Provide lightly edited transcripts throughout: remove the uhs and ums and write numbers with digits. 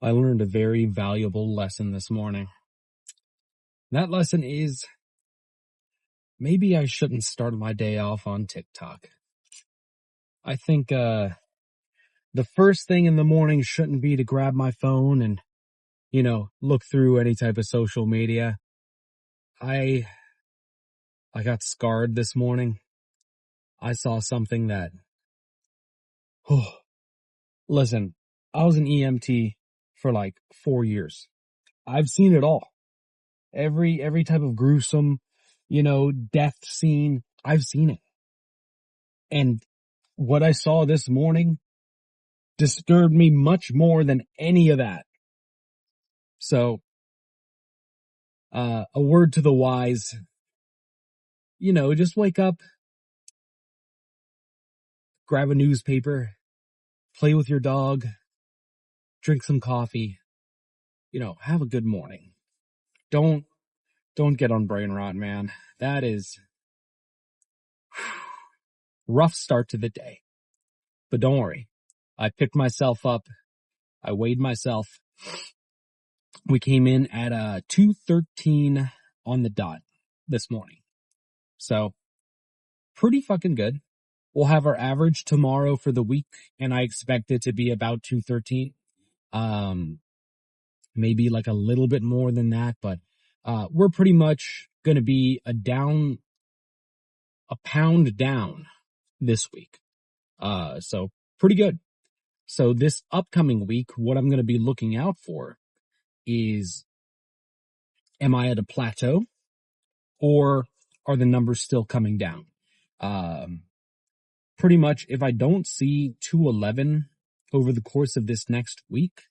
I learned a very valuable lesson this morning. That lesson is maybe I shouldn't start my day off on TikTok. I think the first thing in the morning shouldn't be to grab my phone and, look through any type of social media. I got scarred this morning. I saw something that, listen, I was an EMT for like 4 years. I've seen it all. Every type of gruesome, death scene, I've seen it. And what I saw this morning disturbed me much more than any of that. So, a word to the wise, just wake up, grab a newspaper, play with your dog, drink some coffee, have a good morning. Don't get on brain rot, man. That is rough start to the day. But don't worry. I picked myself up. I weighed myself. We came in at 213 on the dot this morning. So, pretty fucking good. We'll have our average tomorrow for the week, and I expect it to be about 213. Maybe like a little bit more than that, but we're pretty much going to be a pound down this week. So pretty good. So this upcoming week, what I'm going to be looking out for is, am I at a plateau or are the numbers still coming down? Pretty much if I don't see 211 over the course of this next week,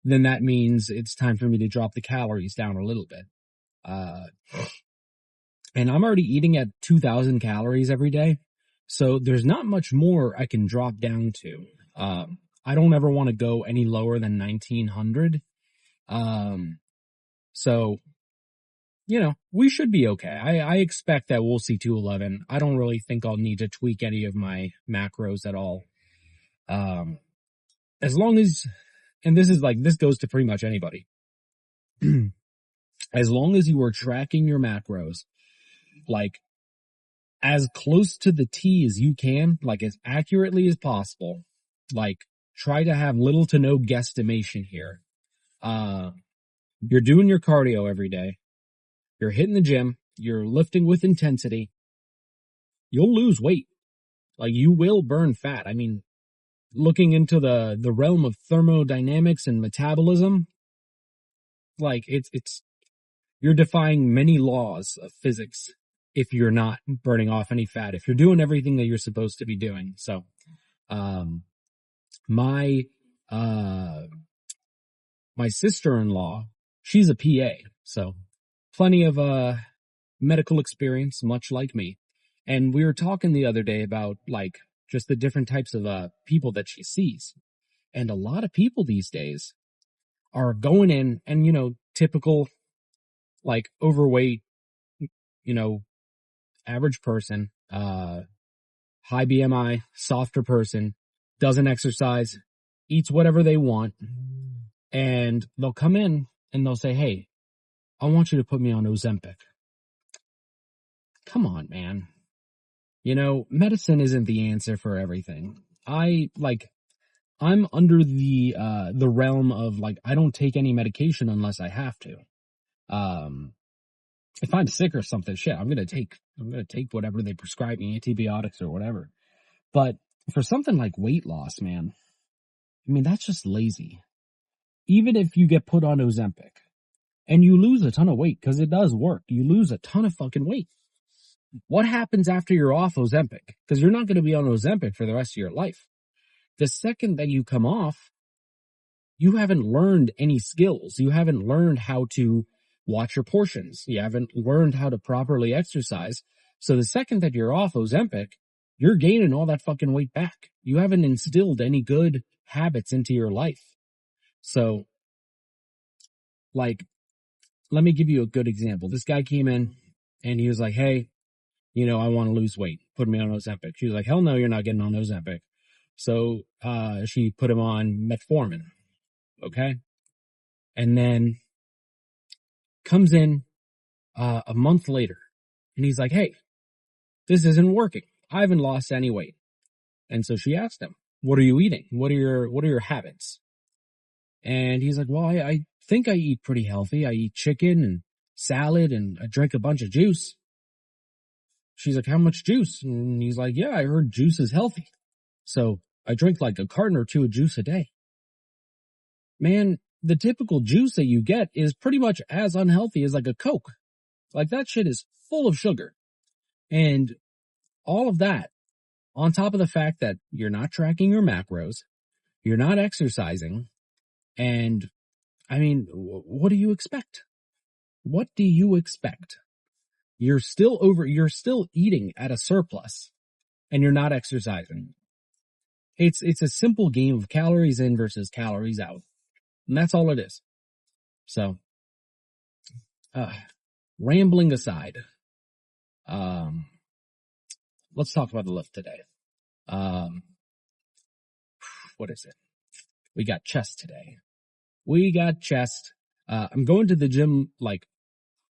then that means it's time for me to drop the calories down a little bit. And I'm already eating at 2,000 calories every day. So there's not much more I can drop down to. I don't ever want to go any lower than 1,900. So, we should be okay. I expect that we'll see 211. I don't really think I'll need to tweak any of my macros at all. As long as, and this goes to pretty much anybody. As long as you are tracking your macros, like, as close to the T as you can, like as accurately as possible, like try to have little to no guesstimation here. You're doing your cardio every day. You're hitting the gym. You're lifting with intensity. You'll lose weight. Like you will burn fat. I mean, looking into the realm of thermodynamics and metabolism, like you're defying many laws of physics if you're not burning off any fat, if you're doing everything that you're supposed to be doing. So, my sister-in-law, she's a PA, so plenty of, medical experience, much like me. And we were talking the other day about, like, just the different types of, people that she sees. And a lot of people these days are going in and, typical, like, overweight, average person, high BMI, softer person, doesn't exercise, eats whatever they want, and they'll come in and they'll say, "Hey, I want you to put me on Ozempic." Come on, man. Medicine isn't the answer for everything. I'm under the realm of, like, I don't take any medication unless I have to. If I'm sick or something, shit, I'm gonna take whatever they prescribe me, antibiotics or whatever. But for something like weight loss, man, I mean, that's just lazy. Even if you get put on Ozempic and you lose a ton of weight, because it does work, you lose a ton of fucking weight. What happens after you're off Ozempic? Because you're not going to be on Ozempic for the rest of your life. The second that you come off, you haven't learned any skills. You haven't learned how to watch your portions. You haven't learned how to properly exercise. So the second that you're off Ozempic, you're gaining all that fucking weight back. You haven't instilled any good habits into your life. So, like, let me give you a good example. This guy came in and he was like, "Hey, I want to lose weight. Put me on Ozempic." She was like, "Hell no, you're not getting on Ozempic." So, she put him on metformin. Okay. And then comes in a month later and he's like, hey, this isn't working. I haven't lost any weight. And so she asked him, what are you eating? What are your habits? And he's like, well, I think I eat pretty healthy. I eat chicken and salad and I drink a bunch of juice. She's like, how much juice? And he's like, yeah, I heard juice is healthy. So I drink like a carton or two of juice a day. Man, the typical juice that you get is pretty much as unhealthy as like a Coke. Like that shit is full of sugar. And all of that on top of the fact that you're not tracking your macros, you're not exercising, and I mean, what do you expect? What do you expect? You're still eating at a surplus and you're not exercising. It's a simple game of calories in versus calories out. And that's all it is. So, rambling aside, um, let's talk about the lift today. What is it? We got chest today. We got chest. I'm going to the gym like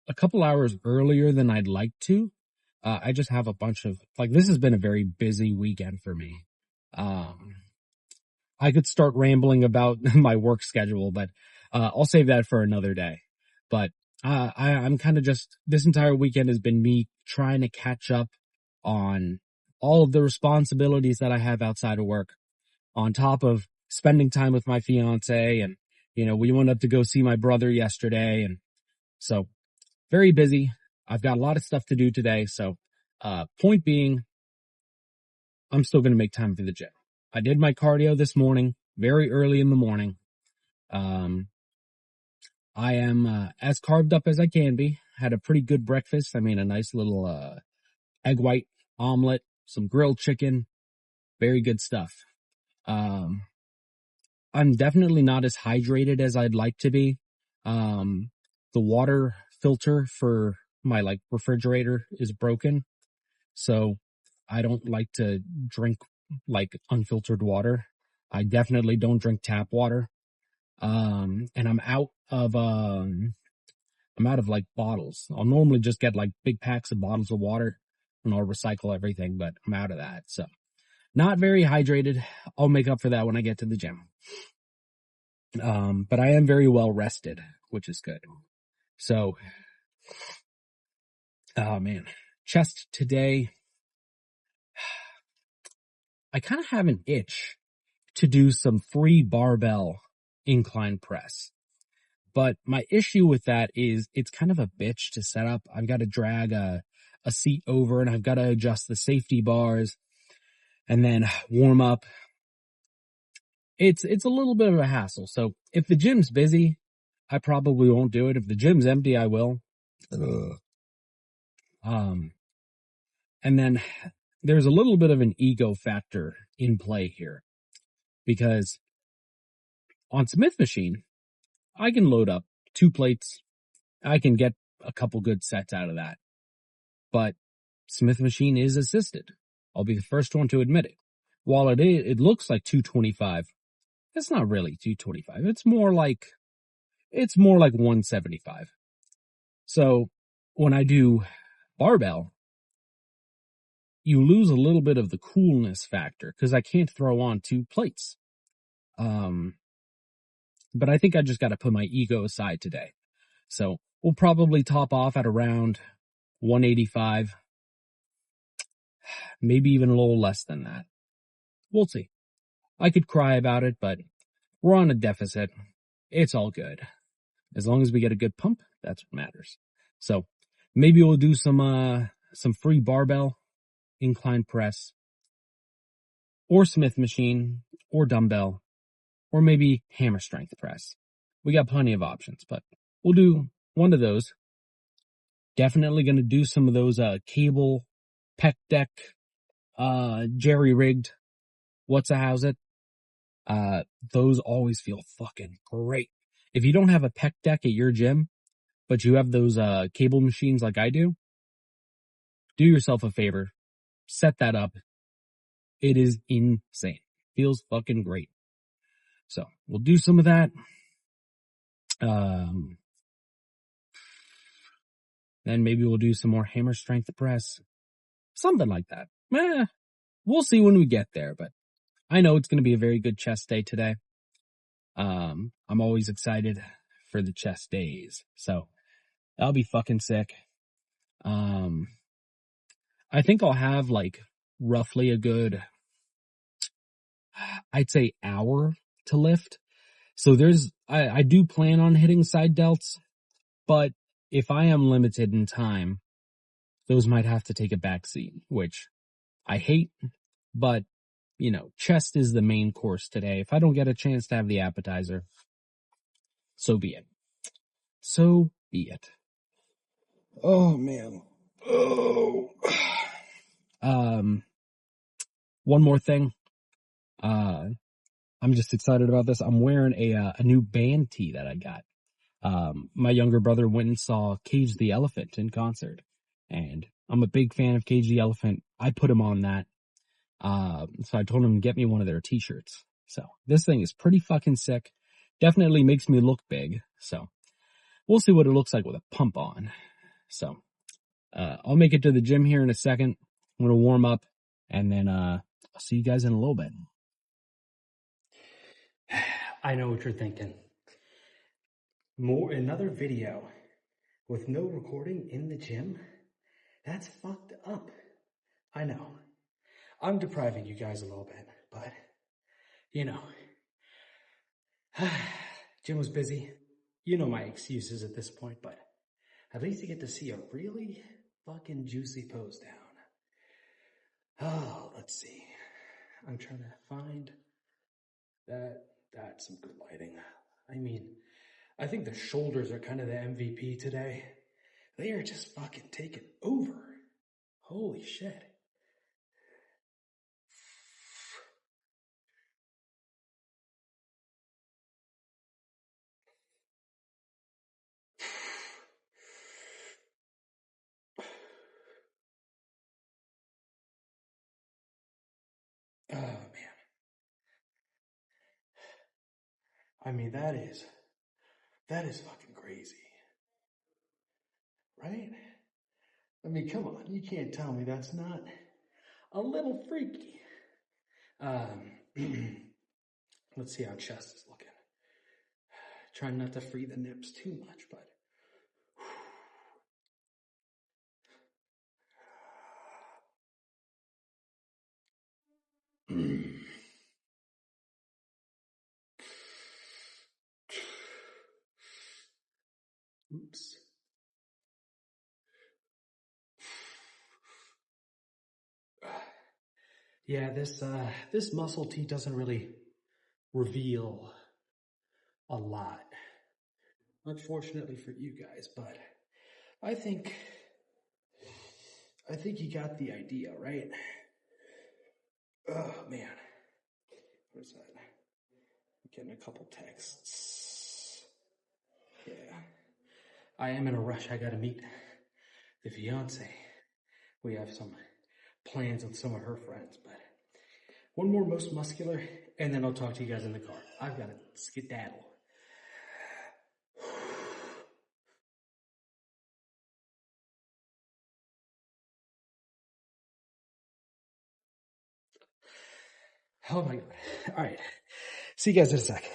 a couple hours earlier than I'd like to. I just have a bunch of, like, this has been a very busy weekend for me. I could start rambling about my work schedule, but, I'll save that for another day. But, I'm kind of just, this entire weekend has been me trying to catch up on all of the responsibilities that I have outside of work, on top of spending time with my fiance. And, you know, we went up to go see my brother yesterday. And so very busy. I've got a lot of stuff to do today. So, point being, I'm still going to make time for the gym. I did my cardio this morning, very early in the morning. I am, as carved up as I can be. Had a pretty good breakfast. I mean, a nice little, egg white omelet, some grilled chicken, very good stuff. I'm definitely not as hydrated as I'd like to be. The water filter for my like refrigerator is broken. So I don't like to drink like unfiltered water. I definitely don't drink tap water. And I'm out of like bottles. I'll normally just get like big packs of bottles of water and I'll recycle everything, but I'm out of that. So not very hydrated. I'll make up for that when I get to the gym. But I am very well rested, which is good. So, oh man, chest today. I kind of have an itch to do some free barbell incline press. But my issue with that is it's kind of a bitch to set up. I've got to drag a seat over and I've got to adjust the safety bars and then warm up. It's a little bit of a hassle. So if the gym's busy, I probably won't do it. If the gym's empty, I will. And then there's a little bit of an ego factor in play here because on Smith machine, I can load up 2 plates. I can get a couple good sets out of that. But Smith machine is assisted. I'll be the first one to admit it. While it looks like 225, it's not really 225. It's more like 175. So when I do barbell, you lose a little bit of the coolness factor because I can't throw on 2 plates. But I think I just got to put my ego aside today. So we'll probably top off at around 185, maybe even a little less than that. We'll see. I could cry about it, but we're on a deficit. It's all good. As long as we get a good pump, that's what matters. So maybe we'll do some free barbell incline press or Smith machine or dumbbell or maybe hammer strength press. We got plenty of options, but we'll do one of those. Definitely going to do some of those cable pec deck jerry rigged what's a how's it. Those always feel fucking great. If you don't have a pec deck at your gym, but you have those cable machines like I do yourself a favor. Set that up. It is insane. Feels fucking great. So we'll do some of that. Then maybe we'll do some more hammer strength press. Something like that. We'll see when we get there, but I know it's going to be a very good chest day today. I'm always excited for the chest days. So that'll be fucking sick. I think I'll have like roughly a good, I'd say hour to lift. So I do plan on hitting side delts, but if I am limited in time, those might have to take a back seat, which I hate, but you know, chest is the main course today. If I don't get a chance to have the appetizer, so be it. So be it. Oh man. Oh. One more thing. I'm just excited about this. I'm wearing a new band tee that I got. My younger brother went and saw Cage the Elephant in concert, and I'm a big fan of Cage the Elephant. I put him on that. So I told him to get me one of their t-shirts. So this thing is pretty fucking sick. Definitely makes me look big. So we'll see what it looks like with a pump on. So, I'll make it to the gym here in a second. I'm going to warm up, and then, I'll see you guys in a little bit. I know what you're thinking. Another video with no recording in the gym? That's fucked up. I know. I'm depriving you guys a little bit, but, you know. Gym was busy. You know my excuses at this point, but at least you get to see a really fucking juicy pose down. Oh, let's see. I'm trying to find that's some good lighting. I mean, I think the shoulders are kind of the MVP today. They are just fucking taking over. Holy shit. Oh, man. I mean, that is fucking crazy. Right? I mean, come on. You can't tell me that's not a little freaky. Let's see how chest is looking. Trying not to free the nips too much, but. Oops. Yeah, this muscle tee doesn't really reveal a lot. Unfortunately for you guys, but I think you got the idea, right? Oh man. What is that? I'm getting a couple texts. Yeah. I am in a rush. I gotta meet the fiance. We have some plans with some of her friends, but one more most muscular, and then I'll talk to you guys in the car. I've got to skedaddle. Oh my God. All right. See you guys in a sec.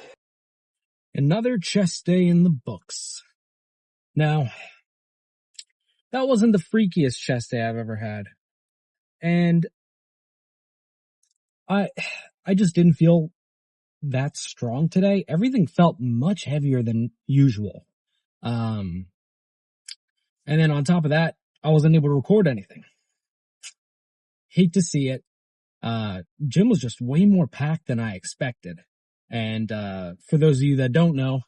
Another chest day in the books. Now, that wasn't the freakiest chest day I've ever had. And I just didn't feel that strong today. Everything felt much heavier than usual. And then on top of that, I wasn't able to record anything. Hate to see it. Gym was just way more packed than I expected. And, for those of you that don't know,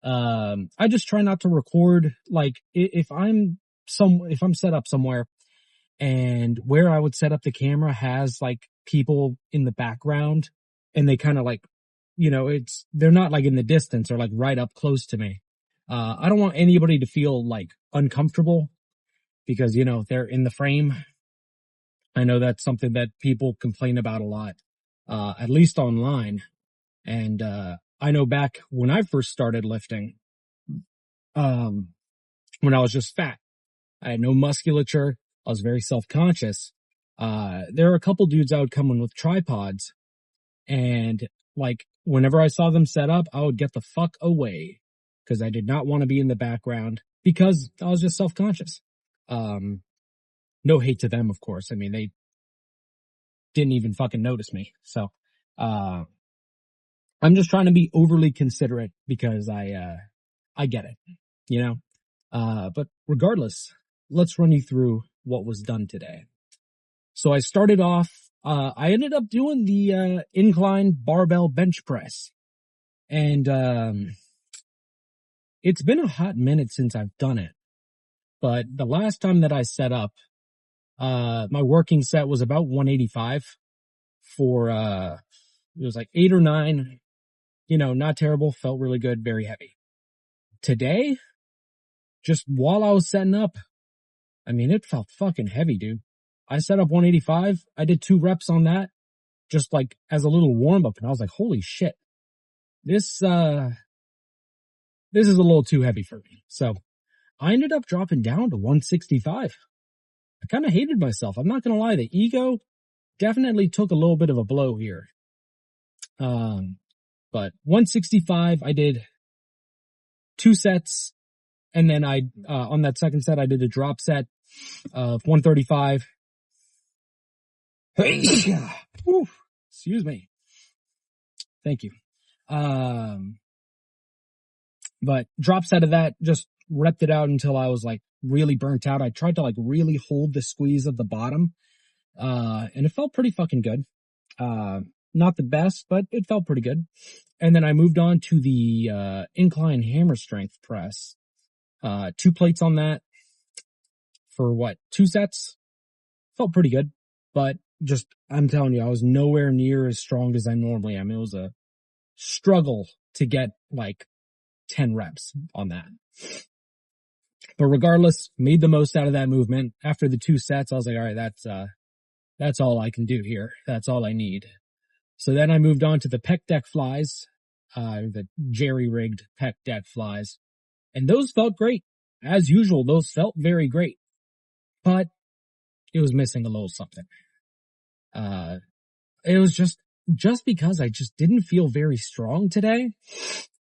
I just try not to record, like, if I'm set up somewhere and where I would set up the camera has like people in the background and they kind of like, you know, they're not like in the distance or like right up close to me. I don't want anybody to feel like uncomfortable because, you know, they're in the frame. I know that's something that people complain about a lot, at least online. And, I know back when I first started lifting, when I was just fat, I had no musculature. I was very self-conscious. There were a couple dudes I would come in with tripods, and like whenever I saw them set up, I would get the fuck away because I did not want to be in the background because I was just self-conscious. No hate to them, of course. I mean, they didn't even fucking notice me. So, I'm just trying to be overly considerate because I get it, you know? But regardless, let's run you through what was done today. So I started off, I ended up doing the, incline barbell bench press. And, it's been a hot minute since I've done it. But the last time that I set up, my working set was about 185 for, it was like 8 or 9, not terrible, felt really good, very heavy. Today, just while I was setting up, I mean, it felt fucking heavy, dude. I set up 185. I did 2 reps on that, just like as a little warm up. And I was like, holy shit, this is a little too heavy for me. So I ended up dropping down to 165. I kind of hated myself. I'm not going to lie. The ego definitely took a little bit of a blow here. But 165, I did 2 sets. And then on that second set, I did a drop set of 135. Excuse me. Thank you. But drop set of that, just repped it out until I was like really burnt out. I tried to like really hold the squeeze of the bottom. And it felt pretty fucking good. Not the best, but it felt pretty good. And then I moved on to the, incline hammer strength press. 2 plates on that for 2 sets? Felt pretty good, but just, I'm telling you, I was nowhere near as strong as I normally am. It was a struggle to get like 10 reps on that. But regardless, made the most out of that movement. After the 2 sets, I was like, all right, that's all I can do here. That's all I need. So then I moved on to the pec deck flies, the jerry-rigged pec deck flies. And those felt great. As usual, those felt very great. But it was missing a little something. It was just because I just didn't feel very strong today.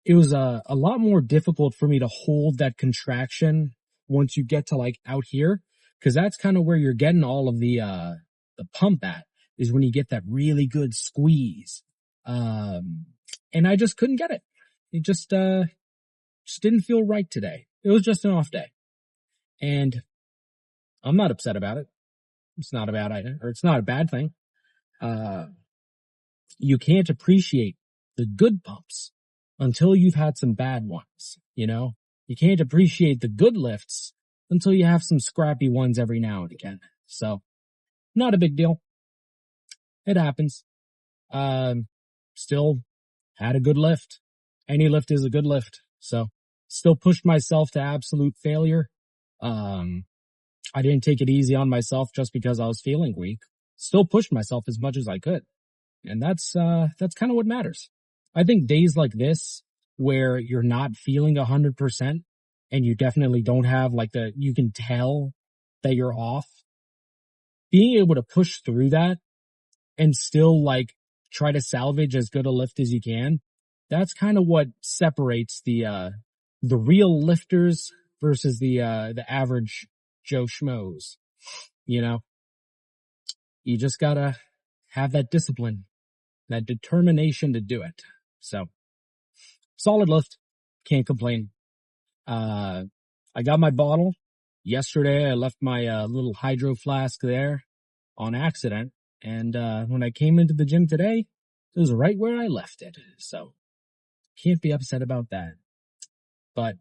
It was a lot more difficult for me to hold that contraction once you get to like out here. Cause that's kind of where you're getting all of the pump at, is when you get that really good squeeze. And I just couldn't get it. It just didn't feel right today. It was just an off day. And I'm not upset about it. It's not a bad thing. You can't appreciate the good pumps until you've had some bad ones, You can't appreciate the good lifts until you have some scrappy ones every now and again. So, not a big deal. It happens. Still had a good lift. Any lift is a good lift. So, still pushed myself to absolute failure. I didn't take it easy on myself just because I was feeling weak. Still pushed myself as much as I could. And that's kind of what matters. I think days like this, where you're not feeling 100% and you definitely don't have you can tell that you're off, being able to push through that and still try to salvage as good a lift as you can, that's kind of what separates the real lifters versus the average Joe Schmoes. You just gotta have that discipline, that determination to do it. So, solid lift. Can't complain. I got my bottle. Yesterday I left my little hydro flask there on accident. And when I came into the gym today, it was right where I left it. So, can't be upset about that. But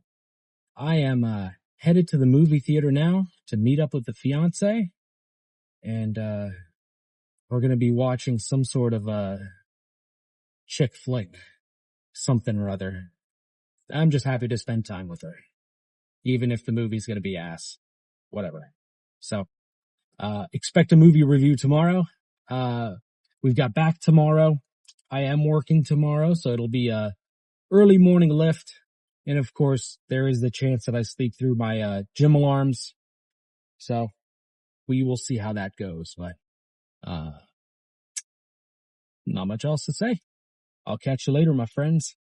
I am headed to the movie theater now to meet up with the fiance. And we're going to be watching some sort of chick flick, something or other. I'm just happy to spend time with her, even if the movie's going to be ass, whatever. So, expect a movie review tomorrow. We've got back tomorrow. I am working tomorrow, so it'll be early morning lift. And of course, there is the chance that I sleep through my gym alarms. So we will see how that goes, but uh not much else to say. I'll catch you later, my friends.